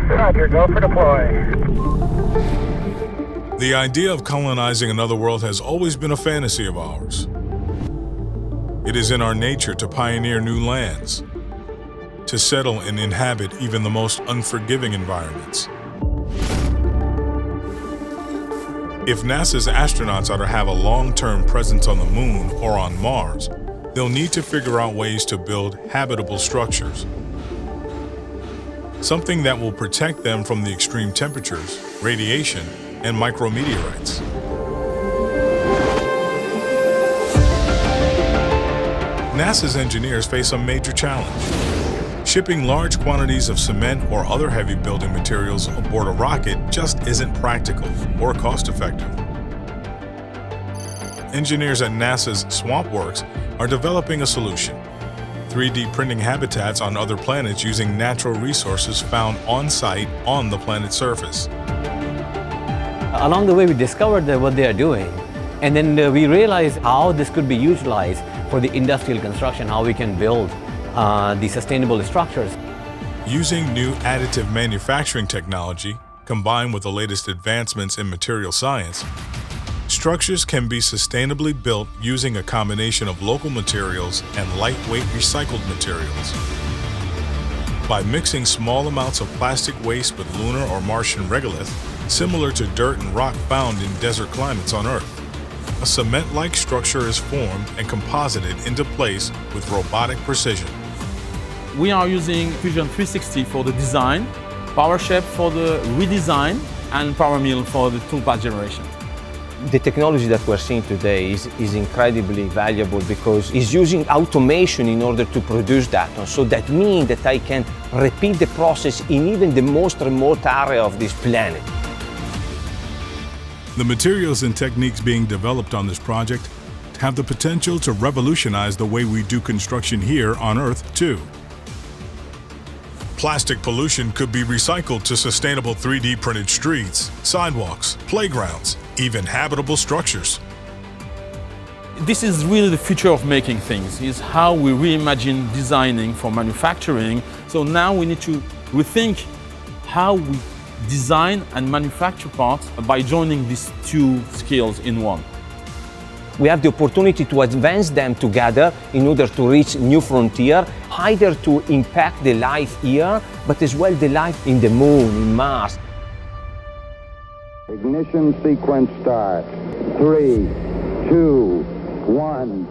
Roger, go for deploy. The idea of colonizing another world has always been a fantasy of ours. It is in our nature to pioneer new lands, to settle and inhabit even the most unforgiving environments. If NASA's astronauts are to have a long-term presence on the Moon or on Mars, they'll need to figure out ways to build habitable structures. Something that will protect them from the extreme temperatures, radiation, and micrometeorites. NASA's engineers face a major challenge. Shipping large quantities of cement or other heavy building materials aboard a rocket just isn't practical or cost-effective. Engineers at NASA's SwampWorks are developing a solution: 3D printing habitats on other planets using natural resources found on-site on the planet's surface. Along the way, we discovered what they are doing, and then we realized how this could be utilized for the industrial construction, how we can build the sustainable structures. Using new additive manufacturing technology, combined with the latest advancements in material science, structures can be sustainably built using a combination of local materials and lightweight recycled materials. By mixing small amounts of plastic waste with lunar or Martian regolith, similar to dirt and rock found in desert climates on Earth, a cement-like structure is formed and composited into place with robotic precision. We are using Fusion 360 for the design, PowerShape for the redesign, and PowerMill for the toolpath generation. The technology that we're seeing today is incredibly valuable because it's using automation in order to produce that. So that means that I can repeat the process in even the most remote area of this planet. The materials and techniques being developed on this project have the potential to revolutionize the way we do construction here on Earth, too. Plastic pollution could be recycled to sustainable 3D printed streets, sidewalks, playgrounds, even habitable structures. This is really the future of making things, is how we reimagine designing for manufacturing. So now we need to rethink how we design and manufacture parts by joining these two skills in one. We have the opportunity to advance them together in order to reach new frontier, either to impact the life here, but as well the life in the Moon, in Mars. Ignition sequence start. 3, 2, 1.